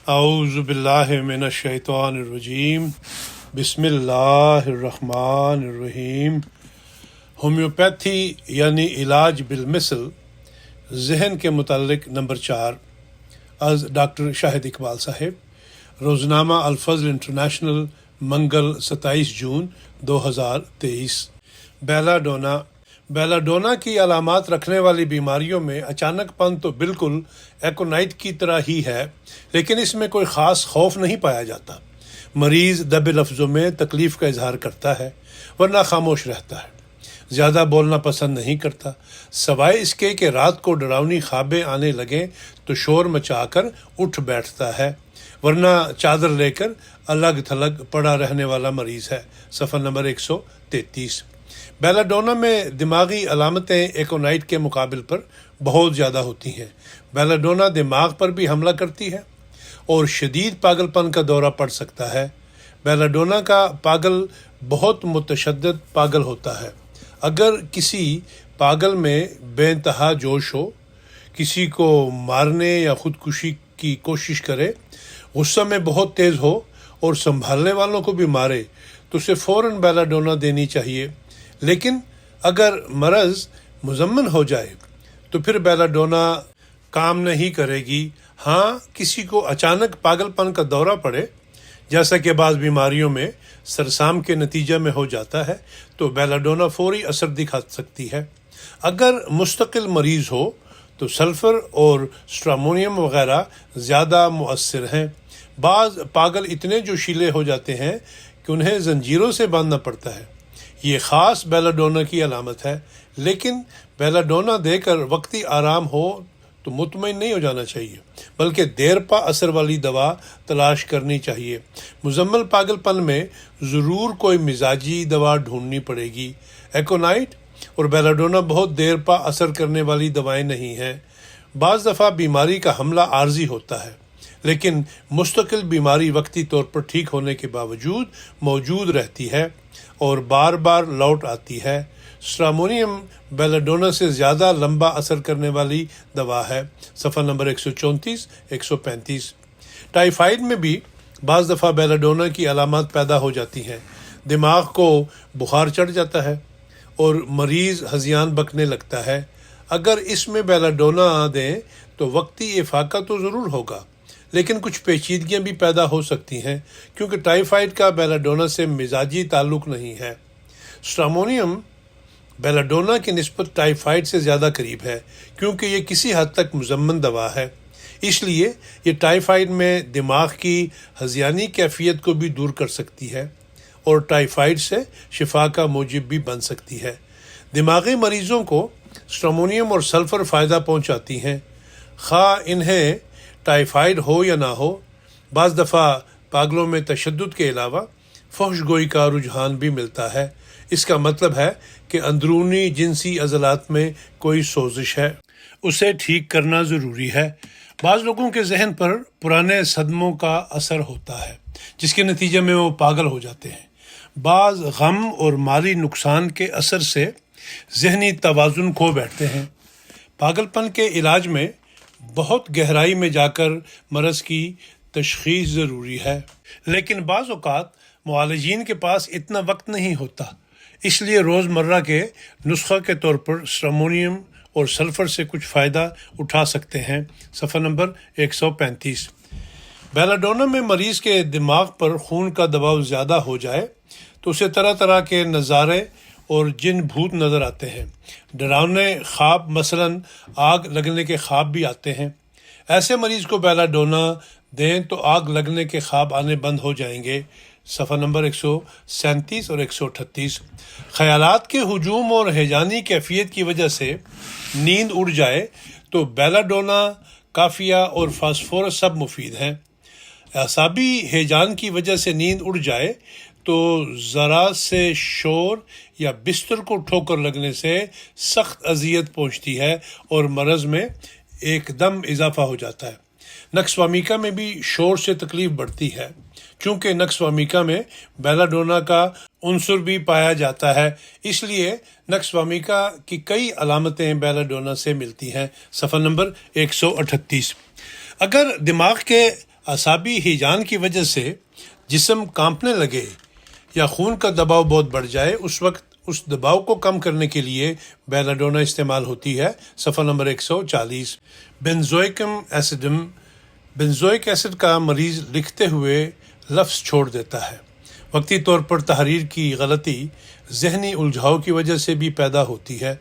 اعوذ باللہ من الشیطان الرجیم بسم اللہ الرحمن الرحیم۔ ہومیوپیتھی یعنی علاج بالمثل، ذہن کے متعلق نمبر 4 از ڈاکٹر شاہد اقبال صاحب، روزنامہ الفضل انٹرنیشنل، منگل 27 جون 2023۔ بیلا ڈونا کی علامات رکھنے والی بیماریوں میں اچانک پن تو بالکل ایکونائٹ کی طرح ہی ہے، لیکن اس میں کوئی خاص خوف نہیں پایا جاتا۔ مریض دبے لفظوں میں تکلیف کا اظہار کرتا ہے ورنہ خاموش رہتا ہے، زیادہ بولنا پسند نہیں کرتا، سوائے اس کے کہ رات کو ڈراؤنی خوابیں آنے لگیں تو شور مچا کر اٹھ بیٹھتا ہے، ورنہ چادر لے کر الگ تھلگ پڑا رہنے والا مریض ہے۔ صفحہ نمبر 133۔ بیلا ڈونا میں دماغی علامتیں ایکونائٹ کے مقابل پر بہت زیادہ ہوتی ہیں۔ بیلا ڈونا دماغ پر بھی حملہ کرتی ہے اور شدید پاگل پن کا دورہ پڑ سکتا ہے۔ بیلا ڈونا کا پاگل بہت متشدد پاگل ہوتا ہے۔ اگر کسی پاگل میں بے انتہا جوش ہو، کسی کو مارنے یا خودکشی کی کوشش کرے، غصہ میں بہت تیز ہو اور سنبھالنے والوں کو بھی مارے، تو اسے فوراً بیلا ڈونا دینی چاہیے۔ لیکن اگر مرض مزمن ہو جائے تو پھر بیلا ڈونا کام نہیں کرے گی۔ ہاں، کسی کو اچانک پاگل پن کا دورہ پڑے، جیسا کہ بعض بیماریوں میں سرسام کے نتیجہ میں ہو جاتا ہے، تو بیلا ڈونا فوری اثر دکھا سکتی ہے۔ اگر مستقل مریض ہو تو سلفر اور اسٹرامونیم وغیرہ زیادہ مؤثر ہیں۔ بعض پاگل اتنے جوشیلے ہو جاتے ہیں کہ انہیں زنجیروں سے باندھنا پڑتا ہے۔ یہ خاص بیلا ڈونا کی علامت ہے، لیکن بیلا ڈونا دے کر وقتی آرام ہو تو مطمئن نہیں ہو جانا چاہیے، بلکہ دیر پا اثر والی دوا تلاش کرنی چاہیے۔ مزمل پاگل پن میں ضرور کوئی مزاجی دوا ڈھونڈنی پڑے گی۔ ایکونائٹ اور بیلا ڈونا بہت دیر پا اثر کرنے والی دوائیں نہیں ہیں۔ بعض دفعہ بیماری کا حملہ عارضی ہوتا ہے، لیکن مستقل بیماری وقتی طور پر ٹھیک ہونے کے باوجود موجود رہتی ہے اور بار بار لوٹ آتی ہے۔ اسٹرامونیم بیلا ڈونا سے زیادہ لمبا اثر کرنے والی دوا ہے۔ صفحہ نمبر 134 135۔ ٹائیفائیڈ میں بھی بعض دفعہ بیلا ڈونا کی علامات پیدا ہو جاتی ہیں۔ دماغ کو بخار چڑھ جاتا ہے اور مریض ہذیان بکنے لگتا ہے۔ اگر اس میں بیلا ڈونا دیں تو وقتی افاقہ تو ضرور ہوگا، لیکن کچھ پیچیدگیاں بھی پیدا ہو سکتی ہیں، کیونکہ ٹائیفائیڈ کا بیلا ڈونا سے مزاجی تعلق نہیں ہے۔ اسٹرامونیم بیلا ڈونا کی نسبت ٹائیفائیڈ سے زیادہ قریب ہے، کیونکہ یہ کسی حد تک مزمن دوا ہے۔ اس لیے یہ ٹائیفائیڈ میں دماغ کی ہذیانی کیفیت کو بھی دور کر سکتی ہے اور ٹائیفائیڈ سے شفا کا موجب بھی بن سکتی ہے۔ دماغی مریضوں کو اسٹرامونیم اور سلفر فائدہ پہنچاتی ہیں، خواہ انہیں ٹائیفائیڈ ہو یا نہ ہو۔ بعض دفعہ پاگلوں میں تشدد کے علاوہ فحش گوئی کا رجحان بھی ملتا ہے۔ اس کا مطلب ہے کہ اندرونی جنسی عضلات میں کوئی سوزش ہے، اسے ٹھیک کرنا ضروری ہے۔ بعض لوگوں کے ذہن پر پرانے صدموں کا اثر ہوتا ہے، جس کے نتیجے میں وہ پاگل ہو جاتے ہیں۔ بعض غم اور مالی نقصان کے اثر سے ذہنی توازن کھو بیٹھتے ہیں۔ پاگل پن کے علاج میں بہت گہرائی میں جا کر مرض کی تشخیص ضروری ہے، لیکن بعض اوقات معالجین کے پاس اتنا وقت نہیں ہوتا، اس لیے روزمرہ کے نسخہ کے طور پر اسٹرامونیم اور سلفر سے کچھ فائدہ اٹھا سکتے ہیں۔ صفحہ نمبر 135۔ بیلا ڈونا میں مریض کے دماغ پر خون کا دباؤ زیادہ ہو جائے تو اسے طرح طرح کے نظارے اور جن بھوت نظر آتے ہیں۔ ڈراؤنے خواب، مثلاً آگ لگنے کے خواب بھی آتے ہیں۔ ایسے مریض کو بیلا ڈونا دیں تو آگ لگنے کے خواب آنے بند ہو جائیں گے۔ صفحہ نمبر 137 اور 138۔ خیالات کے ہجوم اور ہیجانی کیفیت کی وجہ سے نیند اڑ جائے تو بیلا ڈونا، کافیہ اور فاسفورس سب مفید ہیں۔ اعصابی ہیجان کی وجہ سے نیند اڑ جائے تو ذرا سے شور یا بستر کو ٹھوکر لگنے سے سخت اذیت پہنچتی ہے اور مرض میں ایک دم اضافہ ہو جاتا ہے۔ نقص وامیکا میں بھی شور سے تکلیف بڑھتی ہے، چونکہ نقص وامیکا میں بیلا ڈونا کا عنصر بھی پایا جاتا ہے، اس لیے نقص وامیکا کی کئی علامتیں بیلا ڈونا سے ملتی ہیں۔ صفحہ نمبر 138۔ اگر دماغ کے اعصابی ہیجان کی وجہ سے جسم کانپنے لگے یا خون کا دباؤ بہت بڑھ جائے، اس وقت اس دباؤ کو کم کرنے کے لیے بیلاڈونا استعمال ہوتی ہے۔ صفحہ نمبر 140۔ بینزوئک ایسڈ کا مریض لکھتے ہوئے لفظ چھوڑ دیتا ہے۔ وقتی طور پر تحریر کی غلطی ذہنی الجھاؤ کی وجہ سے بھی پیدا ہوتی ہے۔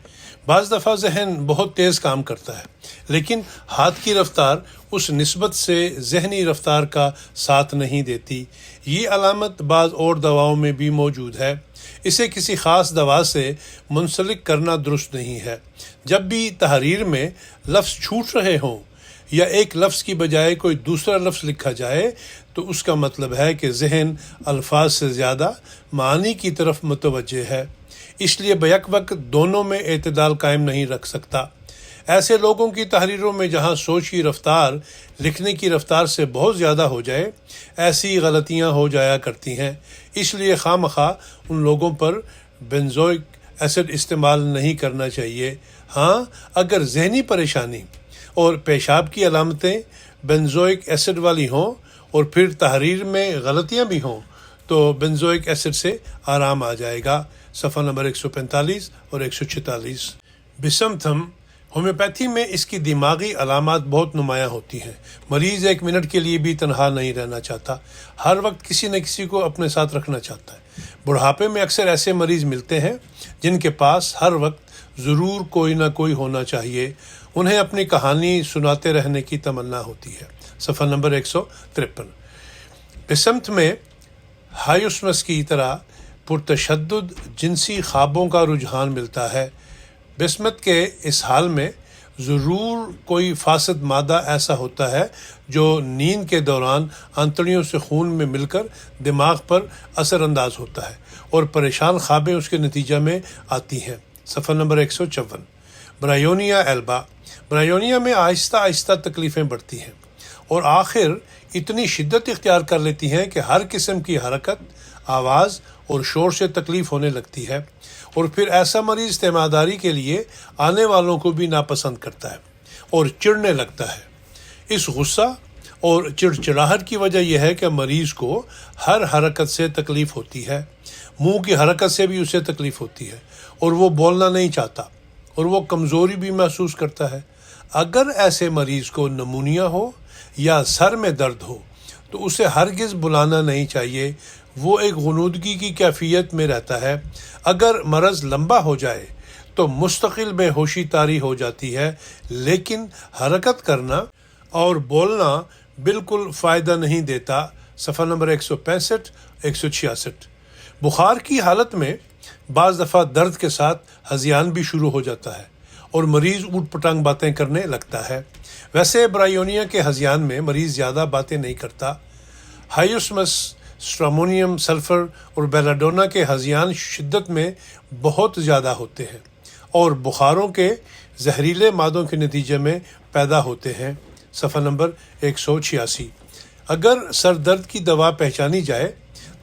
بعض دفعہ ذہن بہت تیز کام کرتا ہے، لیکن ہاتھ کی رفتار اس نسبت سے ذہنی رفتار کا ساتھ نہیں دیتی۔ یہ علامت بعض اور دواؤں میں بھی موجود ہے۔ اسے کسی خاص دوا سے منسلک کرنا درست نہیں ہے۔ جب بھی تحریر میں لفظ چھوٹ رہے ہوں یا ایک لفظ کی بجائے کوئی دوسرا لفظ لکھا جائے تو اس کا مطلب ہے کہ ذہن الفاظ سے زیادہ معانی کی طرف متوجہ ہے، اس لیے بیک وقت دونوں میں اعتدال قائم نہیں رکھ سکتا۔ ایسے لوگوں کی تحریروں میں جہاں سوچ کی رفتار لکھنے کی رفتار سے بہت زیادہ ہو جائے، ایسی غلطیاں ہو جایا کرتی ہیں۔ اس لیے خواہ مخواہ ان لوگوں پر بینزوئک ایسڈ استعمال نہیں کرنا چاہیے۔ ہاں، اگر ذہنی پریشانی اور پیشاب کی علامتیں بینزوئک ایسڈ والی ہوں اور پھر تحریر میں غلطیاں بھی ہوں تو بینزوئک ایسڈ سے آرام آ جائے گا۔ صفحہ نمبر 145 اور 146۔ بسمتھم ہومیوپیتھی میں اس کی دماغی علامات بہت نمایاں ہوتی ہیں۔ مریض ایک منٹ کے لیے بھی تنہا نہیں رہنا چاہتا، ہر وقت کسی نہ کسی کو اپنے ساتھ رکھنا چاہتا ہے۔ بڑھاپے میں اکثر ایسے مریض ملتے ہیں جن کے پاس ہر وقت ضرور کوئی نہ کوئی ہونا چاہیے، انہیں اپنی کہانی سناتے رہنے کی تمنا ہوتی ہے۔ صفحہ نمبر 153۔ بسمت میں ہائیوسمس کی طرح پرتشدد جنسی خوابوں کا رجحان ملتا ہے۔ بسمت کے اس حال میں ضرور کوئی فاسد مادہ ایسا ہوتا ہے جو نیند کے دوران آنتڑیوں سے خون میں مل کر دماغ پر اثر انداز ہوتا ہے اور پریشان خوابیں اس کے نتیجہ میں آتی ہیں۔ صفحہ نمبر 154۔ برایونیا ایلبا۔ برایونیا میں آہستہ آہستہ تکلیفیں بڑھتی ہیں اور آخر اتنی شدت اختیار کر لیتی ہیں کہ ہر قسم کی حرکت، آواز اور شور سے تکلیف ہونے لگتی ہے، اور پھر ایسا مریض تیمارداری کے لیے آنے والوں کو بھی ناپسند کرتا ہے اور چڑھنے لگتا ہے۔ اس غصہ اور چڑچڑاہٹ کی وجہ یہ ہے کہ مریض کو ہر حرکت سے تکلیف ہوتی ہے، منہ کی حرکت سے بھی اسے تکلیف ہوتی ہے اور وہ بولنا نہیں چاہتا اور وہ کمزوری بھی محسوس کرتا ہے۔ اگر ایسے مریض کو نمونیا ہو یا سر میں درد ہو تو اسے ہرگز بلانا نہیں چاہیے، وہ ایک غنودگی کی کیفیت میں رہتا ہے۔ اگر مرض لمبا ہو جائے تو مستقل بے ہوشی طاری ہو جاتی ہے، لیکن حرکت کرنا اور بولنا بالکل فائدہ نہیں دیتا۔ صفحہ نمبر 165 166۔ بخار کی حالت میں بعض دفعہ درد کے ساتھ ہذیان بھی شروع ہو جاتا ہے اور مریض اوٹ پٹانگ باتیں کرنے لگتا ہے۔ ویسے برایونیا کے ہذیان میں مریض زیادہ باتیں نہیں کرتا۔ ہائیوسمس، اسٹرامونیم، سلفر اور بیلاڈونا کے ہذیان شدت میں بہت زیادہ ہوتے ہیں اور بخاروں کے زہریلے مادوں کے نتیجے میں پیدا ہوتے ہیں۔ صفحہ نمبر 186۔ اگر سر درد کی دوا پہچانی جائے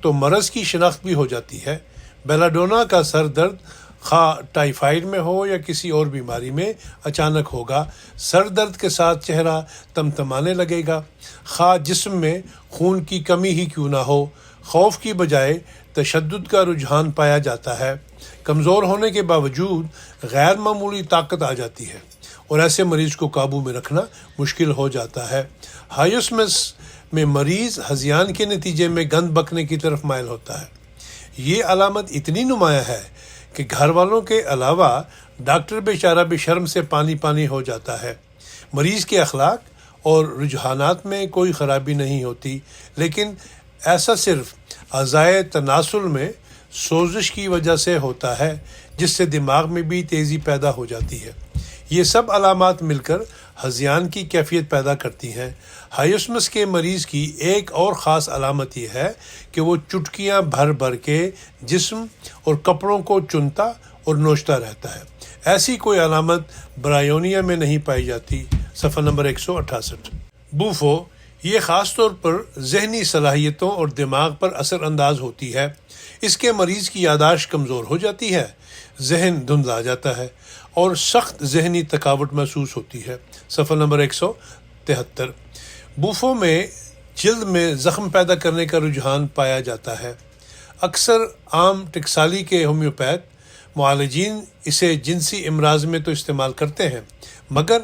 تو مرض کی شناخت بھی ہو جاتی ہے۔ بیلاڈونا کا سر درد خواہ ٹائیفائڈ میں ہو یا کسی اور بیماری میں اچانک ہوگا۔ سر درد کے ساتھ چہرہ تمتمانے لگے گا، خواہ جسم میں خون کی کمی ہی کیوں نہ ہو۔ خوف کی بجائے تشدد کا رجحان پایا جاتا ہے۔ کمزور ہونے کے باوجود غیر معمولی طاقت آ جاتی ہے اور ایسے مریض کو قابو میں رکھنا مشکل ہو جاتا ہے۔ ہائیوسمس میں مریض ہذیان کے نتیجے میں گند بکنے کی طرف مائل ہوتا ہے۔ یہ علامت اتنی نمایاں ہے کہ گھر والوں کے علاوہ ڈاکٹر بیچارہ بھی شرم سے پانی پانی ہو جاتا ہے۔ مریض کے اخلاق اور رجحانات میں کوئی خرابی نہیں ہوتی، لیکن ایسا صرف اعضائے تناسل میں سوزش کی وجہ سے ہوتا ہے، جس سے دماغ میں بھی تیزی پیدا ہو جاتی ہے۔ یہ سب علامات مل کر ہذیان کی کیفیت پیدا کرتی ہیں۔ ہائیوسمس کے مریض کی ایک اور خاص علامت یہ ہے کہ وہ چٹکیاں بھر بھر کے جسم اور کپڑوں کو چنتا اور نوچتا رہتا ہے۔ ایسی کوئی علامت برایونیا میں نہیں پائی جاتی۔ صفحہ نمبر 168۔ بوفو، یہ خاص طور پر ذہنی صلاحیتوں اور دماغ پر اثر انداز ہوتی ہے۔ اس کے مریض کی یادداشت کمزور ہو جاتی ہے، ذہن دھندلا جاتا ہے اور سخت ذہنی تھکاوٹ محسوس ہوتی ہے۔ صفحہ نمبر 173۔ بوفو میں جلد میں زخم پیدا کرنے کا رجحان پایا جاتا ہے۔ اکثر عام ٹکسالی کے ہومیوپیتھ معالجین اسے جنسی امراض میں تو استعمال کرتے ہیں، مگر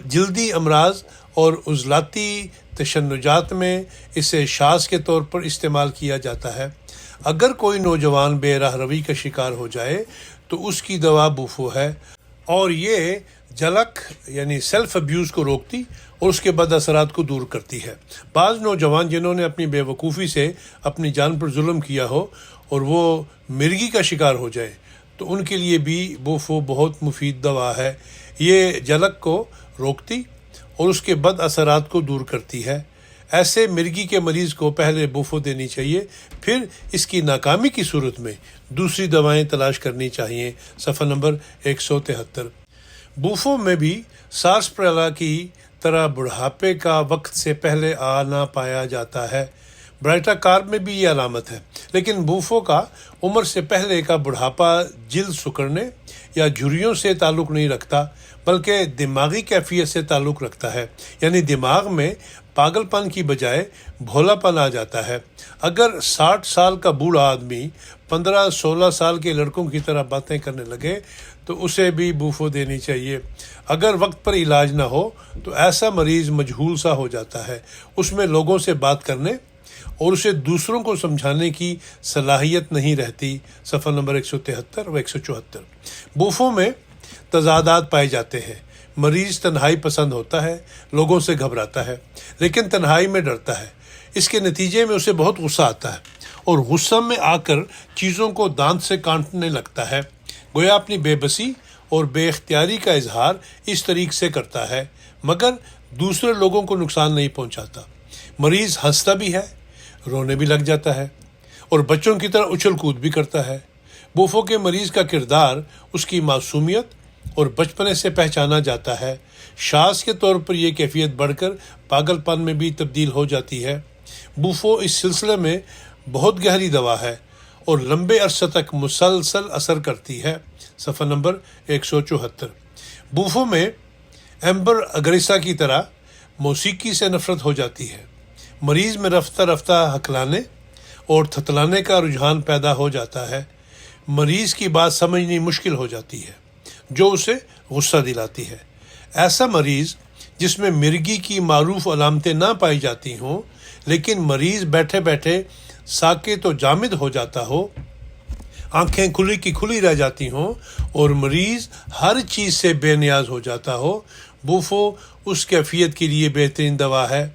جلدی امراض اور عضلاتی تشنجات میں اسے شاذ کے طور پر استعمال کیا جاتا ہے۔ اگر کوئی نوجوان بے راہ روی کا شکار ہو جائے تو اس کی دوا بوفو ہے، اور یہ جلک یعنی سیلف ابیوز کو روکتی اور اس کے بد اثرات کو دور کرتی ہے۔ بعض نوجوان جنہوں نے اپنی بے وقوفی سے اپنی جان پر ظلم کیا ہو اور وہ مرگی کا شکار ہو جائے تو ان کے لیے بھی بوفو بہت مفید دوا ہے۔ یہ جلک کو روکتی اور اس کے بد اثرات کو دور کرتی ہے۔ ایسے مرگی کے مریض کو پہلے بوفو دینی چاہیے، پھر اس کی ناکامی کی صورت میں دوسری دوائیں تلاش کرنی چاہیے۔ صفحہ نمبر 173۔ بوفو میں بھی سارسپریلا کی طرح بڑھاپے کا وقت سے پہلے آنا پایا جاتا ہے۔ برائٹا کارب میں بھی یہ علامت ہے، لیکن بوفو کا عمر سے پہلے کا بڑھاپا جلد سکڑنے یا جھریوں سے تعلق نہیں رکھتا، بلکہ دماغی کیفیت سے تعلق رکھتا ہے، یعنی دماغ میں پاگل پن کی بجائے بھولا پن آ جاتا ہے۔ اگر 60 سال کا بوڑھا آدمی 15-16 سال کے لڑکوں کی طرح باتیں کرنے لگے تو اسے بھی بوفو دینی چاہیے۔ اگر وقت پر علاج نہ ہو تو ایسا مریض مجہول سا ہو جاتا ہے، اس میں لوگوں سے بات کرنے اور اسے دوسروں کو سمجھانے کی صلاحیت نہیں رہتی۔ صفحہ نمبر 173 و 174۔ بوفو میں تضادات پائے جاتے ہیں۔ مریض تنہائی پسند ہوتا ہے، لوگوں سے گھبراتا ہے، لیکن تنہائی میں ڈرتا ہے۔ اس کے نتیجے میں اسے بہت غصہ آتا ہے اور غصہ میں آ کر چیزوں کو دانت سے کاٹنے لگتا ہے، گویا اپنی بے بسی اور بے اختیاری کا اظہار اس طریق سے کرتا ہے، مگر دوسرے لوگوں کو نقصان نہیں پہنچاتا۔ مریض ہنستا بھی ہے، رونے بھی لگ جاتا ہے اور بچوں کی طرح اچھل کود بھی کرتا ہے۔ بوفو کے مریض کا کردار اس کی معصومیت اور بچپنے سے پہچانا جاتا ہے۔ شاذ کے طور پر یہ کیفیت بڑھ کر پاگل پن میں بھی تبدیل ہو جاتی ہے۔ بوفو اس سلسلے میں بہت گہری دوا ہے اور لمبے عرصے تک مسلسل اثر کرتی ہے۔ صفحہ نمبر 174۔ بوفو میں ایمبر اگریسا کی طرح موسیقی سے نفرت ہو جاتی ہے۔ مریض میں رفتہ رفتہ ہکلانے اور تھتلانے کا رجحان پیدا ہو جاتا ہے۔ مریض کی بات سمجھنی مشکل ہو جاتی ہے، جو اسے غصہ دلاتی ہے۔ ایسا مریض جس میں مرگی کی معروف علامتیں نہ پائی جاتی ہوں، لیکن مریض بیٹھے بیٹھے ساکت و جامد ہو جاتا ہو، آنکھیں کھلی کی کھلی رہ جاتی ہوں اور مریض ہر چیز سے بے نیاز ہو جاتا ہو، بوفو اس کیفیت کے لیے بہترین دوا ہے۔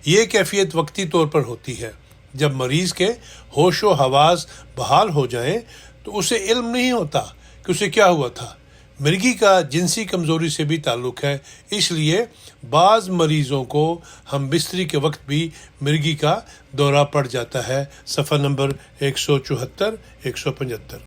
یہ کیفیت وقتی طور پر ہوتی ہے۔ جب مریض کے ہوش و حواس بحال ہو جائیں تو اسے علم نہیں ہوتا کہ اسے کیا ہوا تھا۔ مرگی کا جنسی کمزوری سے بھی تعلق ہے، اس لیے بعض مریضوں کو ہم بستری کے وقت بھی مرگی کا دورہ پڑ جاتا ہے۔ صفحہ نمبر 174 175۔